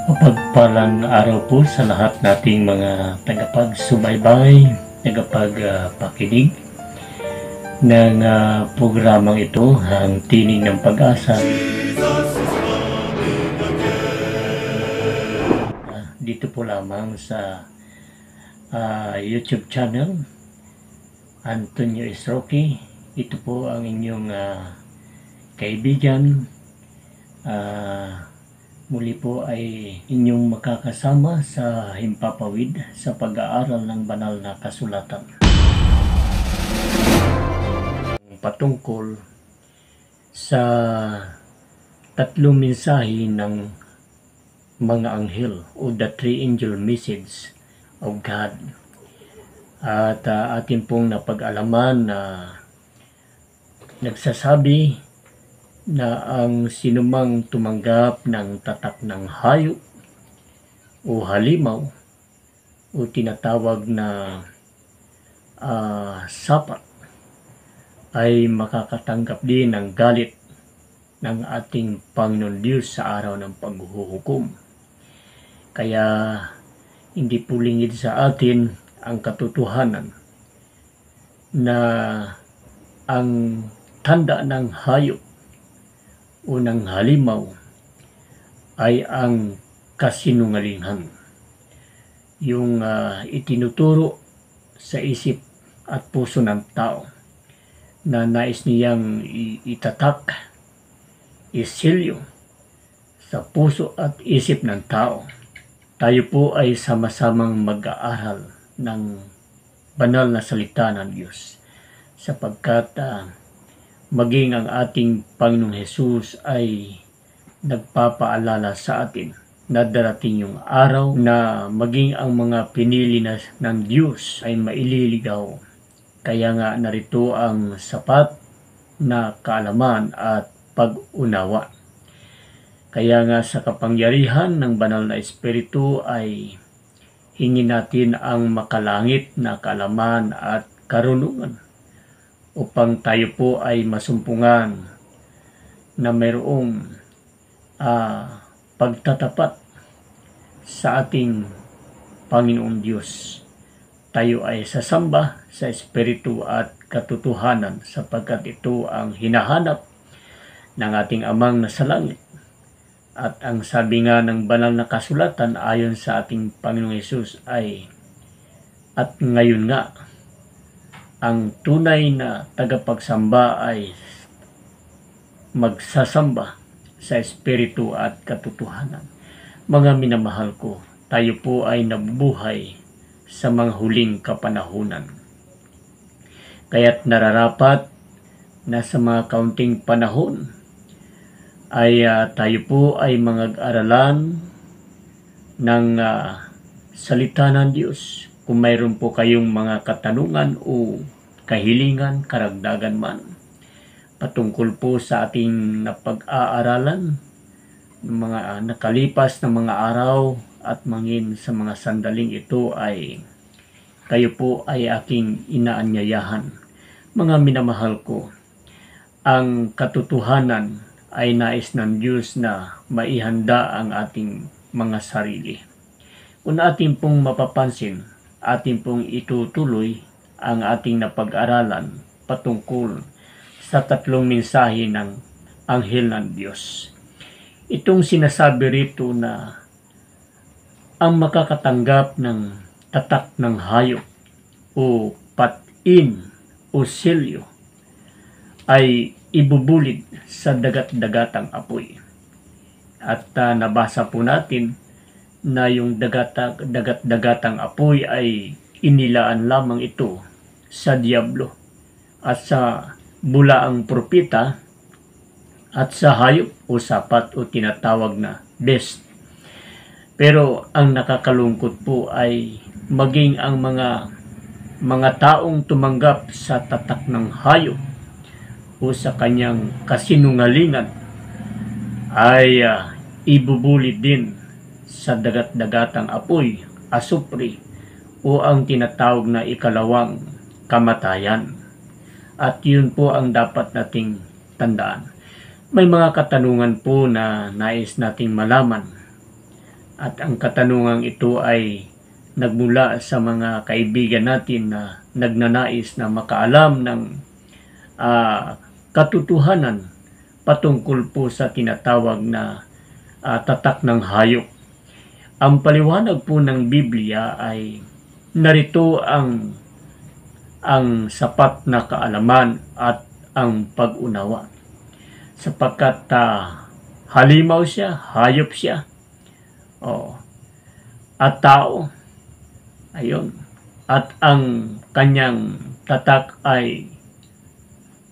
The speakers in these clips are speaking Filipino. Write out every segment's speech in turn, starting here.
Mapagpalang araw po sa lahat nating mga tagapagsubaybay, tagapagpakinig ng programang ito, ang Tinig ng Pag-asa. Dito po lamang sa YouTube channel, Antonio Esroque. Ito po ang inyong kaibigan. Muli po ay inyong makakasama sa himpapawid sa pag-aaral ng banal na kasulatan. Patungkol sa tatlong mensahe ng mga anghel o the three angel message of God. At atin pong napag-alaman na nagsasabi na ang sinumang tumanggap ng tatak ng hayop o halimaw o tinatawag na sapat ay makakatanggap din ng galit ng ating Panginoon Diyos sa araw ng paghuhukom. Kaya hindi po lingid sa atin ang katotohanan na ang tanda ng hayop o ng halimaw ay ang kasinungalingan. Yung itinuturo sa isip at puso ng tao na nais niyang itatak, isilyo sa puso at isip ng tao. Tayo po ay sama-samang mag-aaral ng banal na salita ng Diyos sapagkat maging ang ating Panginoong Hesus ay nagpapaalala sa atin na darating yung araw na maging ang mga pinili ng Diyos ay maililigaw. Kaya nga narito ang sapat na kaalaman at pag-unawa. Kaya nga sa kapangyarihan ng banal na Espiritu ay hingin natin ang makalangit na kaalaman at karunungan upang tayo po ay masumpungan na mayroong pagtatapat sa ating Panginoong Diyos. Tayo ay sasamba sa Espiritu at katotohanan sapagkat ito ang hinahanap ng ating Amang nasa langit. At ang sabi nga ng banal na kasulatan ayon sa ating Panginoong Hesus ay, at ngayon nga, ang tunay na tagapagsamba ay magsasamba sa Espiritu at katotohanan. Mga minamahal ko, tayo po ay nabubuhay sa mga huling kapanahunan. Kaya't nararapat na sa mga kaunting panahon ay tayo po ay mag-aralan ng salita ng Diyos. Kung mayroon po kayong mga katanungan o kahilingan, karagdagan man, patungkol po sa ating napag-aaralan, mga nakalipas na mga araw at mangin sa mga sandaling ito ay kayo po ay aking inaanyayahan. Mga minamahal ko, ang katotohanan ay nais ng Diyos na maihanda ang ating mga sarili. Kung ating pong mapapansin, ating pong itutuloy ang ating napag-aralan patungkol sa tatlong mensahe ng anghel ng Diyos. Itong sinasabi rito na ang makakatanggap ng tatak ng hayop o patin o selyo ay ibubulid sa dagat-dagatang apoy. At nabasa po natin na yung dagat-dagatang apoy ay inilaan lamang ito sa diablo at sa bulaang propeta at sa hayop o sapat o tinatawag na beast. Pero ang nakakalungkot po ay maging ang mga taong tumanggap sa tatak ng hayop o sa kanyang kasinungalingan ay ibubulid din sa dagat-dagatang apoy, asupre o ang tinatawag na ikalawang kamatayan. At yun po ang dapat nating tandaan. May mga katanungan po na nais nating malaman At ang katanungang ito ay nagmula sa mga kaibigan natin na nagnanais na makaalam ng katotohanan patungkol po sa tinatawag na tatak ng hayop. Ang paliwanag po ng Biblia ay narito ang sapat na kaalaman at ang pag-unawa. Sapagkat halimaw siya, hayop siya, at tao. Ayun. At ang kanyang tatak ay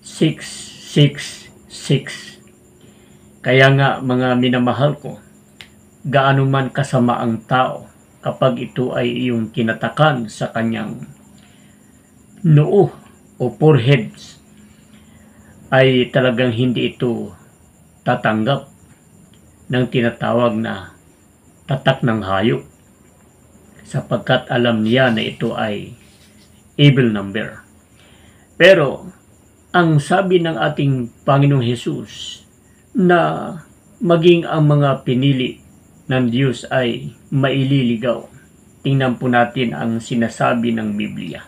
666. Kaya nga mga minamahal ko, gaano man kasama ang tao kapag ito ay iyong tinatakan sa kanyang noo o foreheads, ay talagang hindi ito tatanggap ng tinatawag na tatak ng hayop, sapagkat alam niya na ito ay evil number. Pero ang sabi ng ating Panginoong Hesus na maging ang mga pinili ng Diyos ay maililigaw. Tingnan po natin ang sinasabi ng Biblia.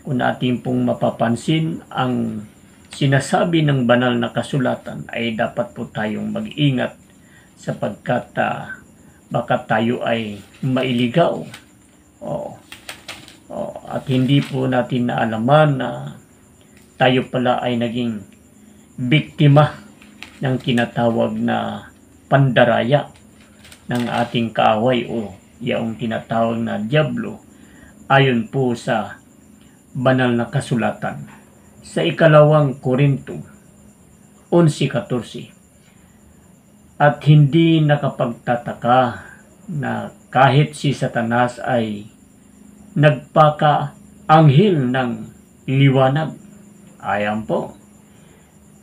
Kung natin pong mapapansin, ang sinasabi ng banal na kasulatan ay dapat po tayong mag-ingat sapagkat baka tayo ay mailigaw. At hindi po natin naalaman na tayo pala ay naging biktima ng tinatawag na pandaraya ng ating kaaway o yaong tinatawag na Diablo, ayon po sa banal na kasulatan sa 2 Korinto 11:14. At hindi nakapagtataka na kahit si Satanas ay nagpaka-anghel ng liwanag. Ayan po.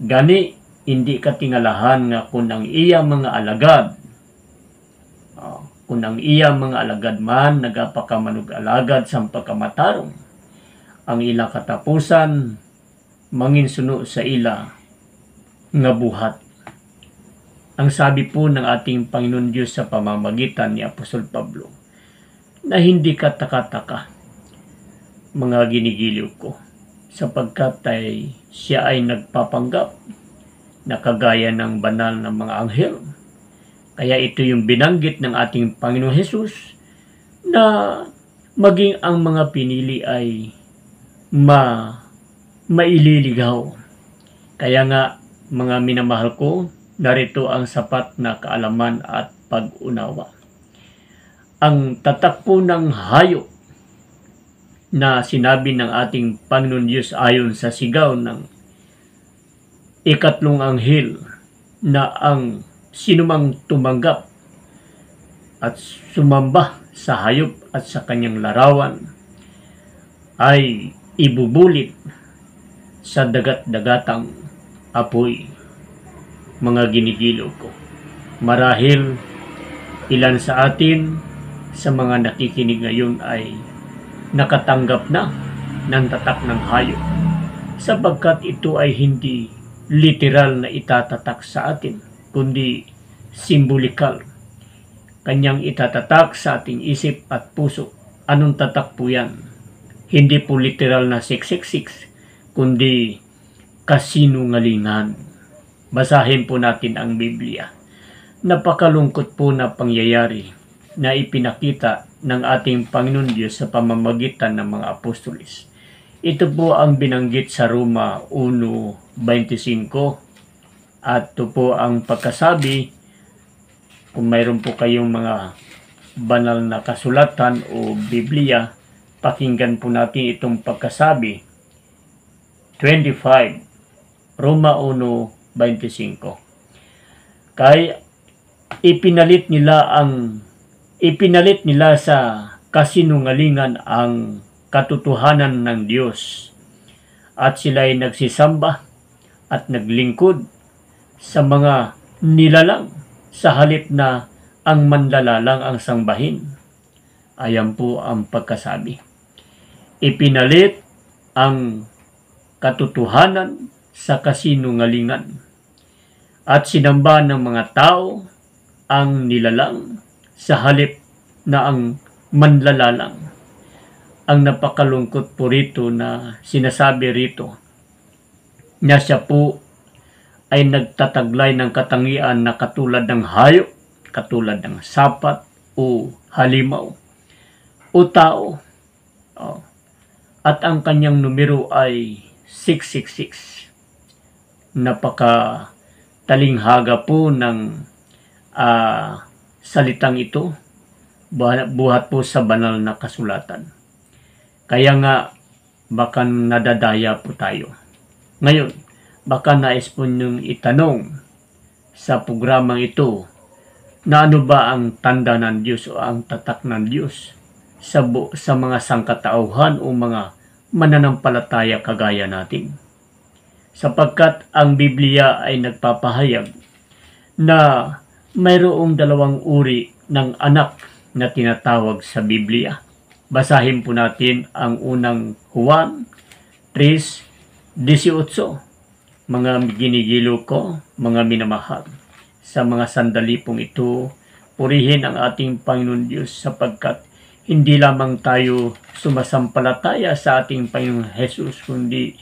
Gani, hindi katingalahan nga kung ang iya mga alagad, kung ang iya mga alagad man nagapakamanug-alagad sa pagkamatarong, ang ilang katapusan manginsuno sa ila nga buhat. Ang sabi po ng ating Panginoon Diyos sa pamamagitan ni Apostol Pablo, na hindi ka taka-taka, mga ginigiliw ko, sapagkat siya ay nagpapanggap na kagaya ng banal na mga anghel. Kaya ito yung binanggit ng ating Panginoong Hesus na maging ang mga pinili ay maililigaw. Kaya nga mga minamahal ko, narito ang sapat na kaalaman at pag-unawa. Ang tatak po ng hayop na sinabi ng ating Panginoon Diyos ayon sa sigaw ng ikatlong anghel na ang sinumang tumanggap at sumamba sa hayop at sa kanyang larawan ay ibubulit sa dagat-dagatang apoy. Mga ginigilo ko, marahil ilan sa atin sa mga nakikinig ngayon ay nakatanggap na ng tatak ng hayop, sapagkat ito ay hindi literal na itatatak sa atin, kundi simbolikal. Kanyang itatatak sa ating isip at puso. Anong tatak po yan? Hindi po literal na 666, kundi kasinungalingan. Basahin po natin ang Biblia. Napakalungkot po na pangyayari na ipinakita ng ating Panginoon Diyos sa pamamagitan ng mga apostolis. Ito po ang binanggit sa Roma 1:25 at ito po ang pagkasabi. Kung mayroon po kayong mga banal na kasulatan o Biblia, pakinggan po natin itong pagkasabi. 25, Roma 1:25. Kaya ipinalit nila sa kasinungalingan ang katotohanan ng Diyos, at sila ay nagsisamba at naglingkod sa mga nilalang sa halip na ang manlalalang ang sangbahin. Ayan po ang pagkasabi. Ipinalit ang katotohanan sa kasinungalingan at sinamba ng mga tao ang nilalang sa halip na ang manlalalang. Ang napakalungkot po rito na sinasabi rito na siya po ay nagtataglay ng katangian na katulad ng hayop, katulad ng sapat o halimaw o tao. At ang kanyang numero ay 666. Napaka talinghaga po ng salitang ito, buhat po sa banal na kasulatan. Kaya nga, baka nadadaya po tayo. Ngayon, baka nais po niyong itanong sa programang ito na ano ba ang tanda ng Diyos o ang tatak ng Diyos sa mga sangkatauhan o mga mananampalataya kagaya natin. Sapagkat ang Biblia ay nagpapahayag na mayroong dalawang uri ng anak na tinatawag sa Biblia. Basahin po natin ang unang Juan 3:18. Mga ginigilo ko, mga minamahal, sa mga sandali pong ito, purihin ang ating Panginoon Diyos sapagkat hindi lamang tayo sumasampalataya sa ating Panginoong Jesus, kundi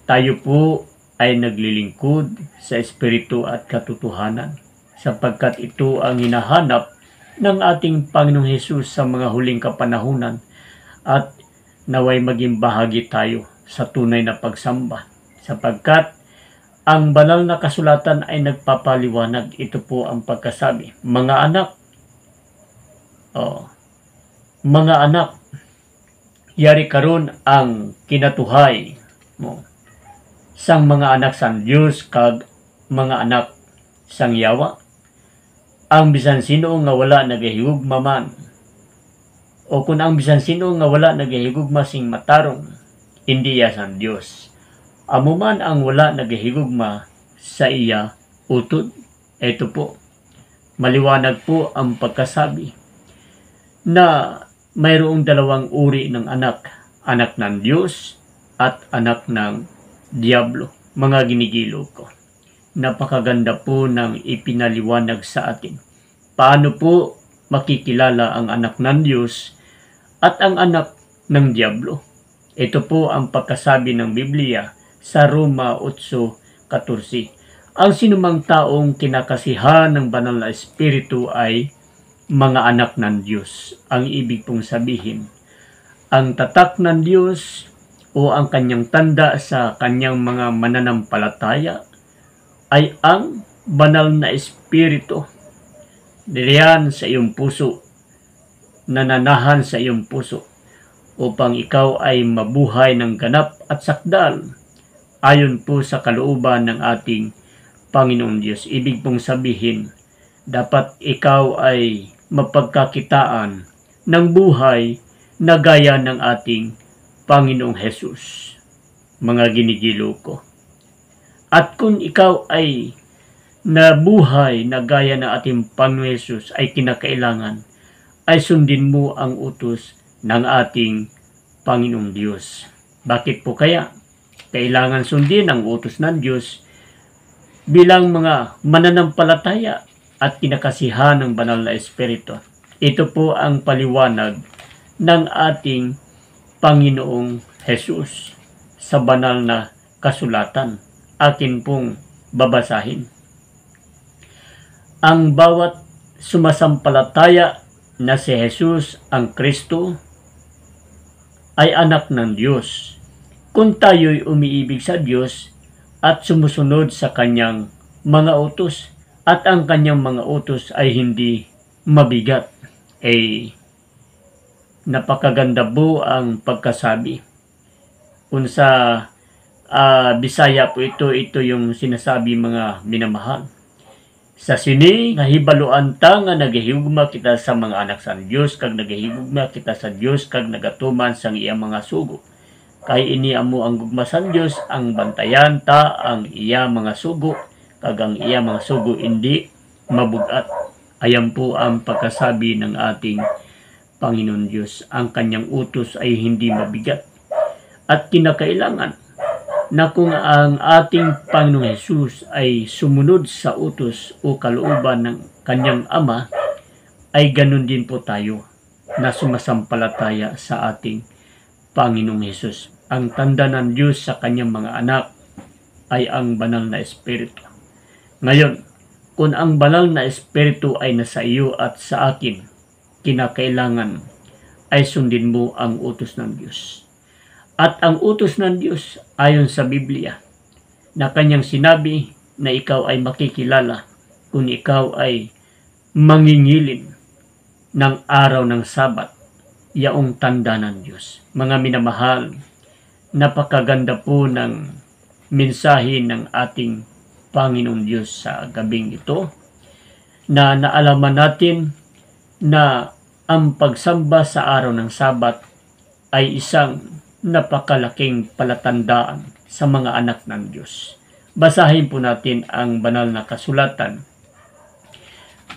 tayo po ay naglilingkod sa Espiritu at katotohanan, sapagkat ito ang hinahanap ng ating Panginoong Jesus sa mga huling kapanahunan, at naway maging bahagi tayo sa tunay na pagsamba, sapagkat ang banal na kasulatan ay nagpapaliwanag. Ito po ang pagkasabi, mga anak, yari karon ang kinatuhay mo sang mga anak sang Dios kag mga anak sang yawa. Ang bisan sino nga wala nagahigugma man, o kung ang bisan sino nga wala nagahigugma sing matarong, hindi ya sang Dios. Amo man ang wala nagahigugma sa iya utod. Ito po, maliwanag po ang pagkasabi na mayroong dalawang uri ng anak. Anak ng Diyos at anak ng Diablo. Mga ginigilo ko, napakaganda po ng ipinaliwanag sa atin. Paano po makikilala ang anak ng Diyos at ang anak ng Diablo? Ito po ang pagkasabi ng Biblia sa Roma 8:14. Ang sinumang taong kinakasihan ng banal na Espiritu ay mga anak ng Diyos. Ang ibig pong sabihin, ang tatak ng Diyos o ang kanyang tanda sa kanyang mga mananampalataya ay ang banal na Espiritu. Diriyan sa iyong puso, nananahan sa iyong puso, upang ikaw ay mabuhay ng ganap at sakdal ayon po sa kalooban ng ating Panginoon Diyos. Ibig pong sabihin, dapat ikaw ay mapagkakitaan ng buhay na gaya ng ating Panginoong Jesus, mga ginigilo ko. At kung ikaw ay nabuhay na gaya ng ating Panginoong Jesus, ay kinakailangan ay sundin mo ang utos ng ating Panginoong Diyos. Bakit po kaya kailangan sundin ang utos ng Diyos bilang mga mananampalataya at kinakasihan ng banal na Espiritu? Ito po ang paliwanag ng ating Panginoong Jesus sa banal na kasulatan. Akin pong babasahin. Ang bawat sumasampalataya na si Jesus ang Kristo ay anak ng Diyos, kung tayo'y umiibig sa Diyos at sumusunod sa kanyang mga utos, at ang kanyang mga utos ay hindi mabigat. Napakaganda po ang pagkasabi. Unsa Bisaya po ito yung sinasabi, mga minamahal. Sa sini nahibaluan ta nga nagahigugma kita sa mga anak sa Dios, kag nagahigugma kita sa Dios kag nagatuman sang iyang mga sugo. Kay ini amo ang gugma sa Dios, ang bantayan ta ang iya mga sugo, kag ang iya mga sugo hindi mabugat. Ayan po ang pagkasabi ng ating Panginoon Diyos. Ang kanyang utos ay hindi mabigat. At kinakailangan na kung ang ating Panginoong Jesus ay sumunod sa utos o kalooban ng kanyang Ama, ay ganun din po tayo na sumasampalataya sa ating Panginoong Hesus. Ang tanda ng Diyos sa kanyang mga anak ay ang banal na Espiritu. Ngayon, kung ang banal na Espiritu ay nasa iyo at sa akin, kinakailangan ay sundin mo ang utos ng Diyos. At ang utos ng Diyos ayon sa Biblia na kanyang sinabi na ikaw ay makikilala kung ikaw ay mangingilin ng araw ng Sabat, yaong tanda ng Diyos. Mga minamahal, napakaganda po ng mensahe ng ating Panginoong Diyos sa gabing ito, na naalaman natin na ang pagsamba sa araw ng Sabat ay isang napakalaking palatandaan sa mga anak ng Diyos. Basahin po natin ang banal na kasulatan.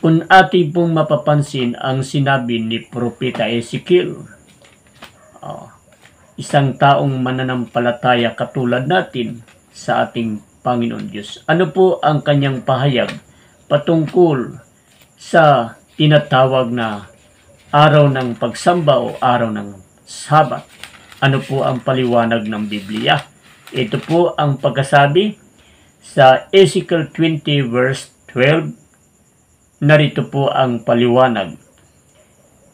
Kung ating pong mapapansin ang sinabi ni Propeta Ezekiel, isang taong mananampalataya katulad natin sa ating Panginoon Diyos. Ano po ang kanyang pahayag patungkol sa tinatawag na araw ng pagsamba o araw ng Sabat? Ano po ang paliwanag ng Biblia? Ito po ang pagkasabi sa Ezekiel 20 verse 12. Narito po ang paliwanag.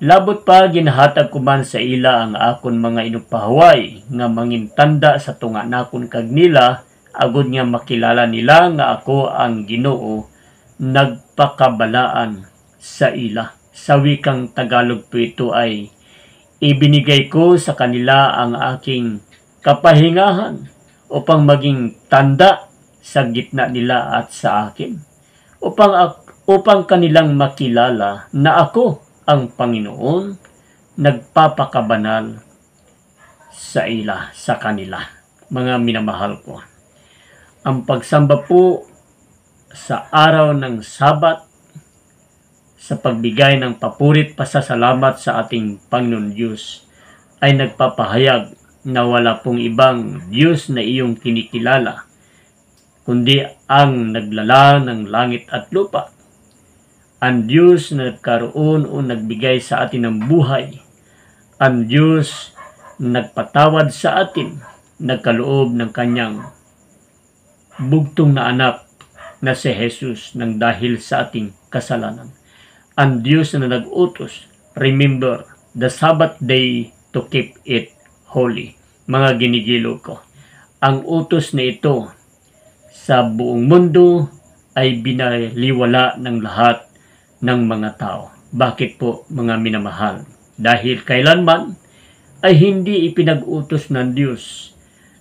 Labot pa ginahatag ko man sa ila ang akon mga inupahuway nga mangin tanda sa tunga nakon kag nila, agud nga makilala nila nga ako ang Ginoo nagpakabalaan sa ila. Sa wikang Tagalog po ito ay ibinigay ko sa kanila ang aking kapahingahan upang maging tanda sa gitna nila at sa akin, upang kanilang makilala na ako ang Panginoon nagpapakabanal sa kanila. Mga minamahal ko, ang pagsamba po sa araw ng Sabat sa pagbigay ng papurit pasasalamat sa ating Panginoon Diyos ay nagpapahayag na wala pong ibang Diyos na iyong kinikilala kundi ang naglala ng langit at lupa, ang Diyos na nagkaroon o nagbigay sa atin ng buhay, ang Diyos nagpatawad sa atin, nagkaloob ng kanyang bugtong na anak na si Jesus nang dahil sa ating kasalanan. Ang Diyos na nag-utos, remember the Sabbath day to keep it holy. Mga ginigilo ko, ang utos na ito sa buong mundo ay binaliwala ng lahat ng mga tao. Bakit po, mga minamahal? Dahil kailanman ay hindi ipinag-utos ng Diyos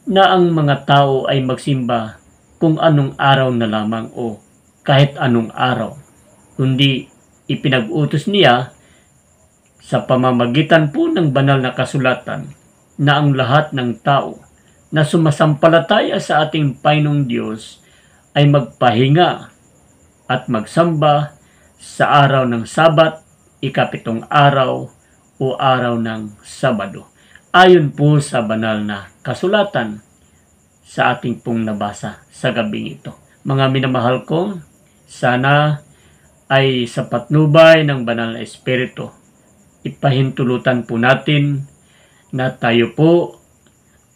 na ang mga tao ay magsimba kung anong araw na lamang o kahit anong araw, kundi ipinag-utos niya sa pamamagitan po ng banal na kasulatan na ang lahat ng tao na sumasampalataya sa ating Panginoong Diyos ay magpahinga at magsamba sa araw ng Sabat, ikapitong araw o araw ng Sabado. Ayon po sa banal na kasulatan sa ating pong nabasa sa gabing ito. Mga minamahal ko, sana ay sa patnubay ng banal na Espiritu, ipahintulutan po natin na tayo po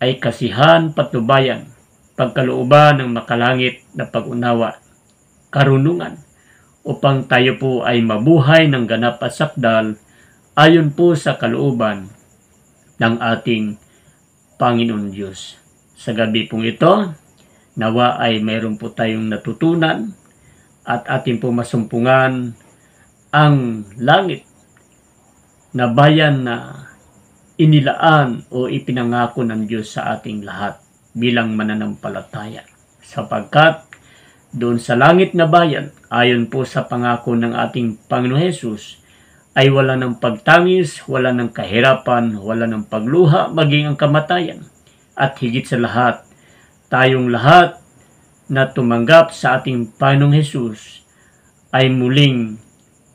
ay kasihan patnubayan, pagkalooban ng makalangit na pag-unawa, karunungan, upang tayo po ay mabuhay ng ganap at sakdal ayon po sa kalooban ng ating Panginoon Diyos. Sa gabi pong ito, nawa ay mayroon po tayong natutunan at ating po masumpungan ang langit na bayan na inilaan o ipinangako ng Diyos sa ating lahat bilang mananampalataya. Sapagkat doon sa langit na bayan, ayon po sa pangako ng ating Panginoon Hesus, ay wala ng pagtangis, wala ng kahirapan, wala ng pagluha, maging ang kamatayan. At higit sa lahat, tayong lahat na tumanggap sa ating Panginoong Hesus ay muling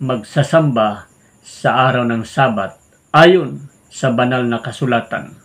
magsasamba sa araw ng Sabat ayon sa banal na kasulatan.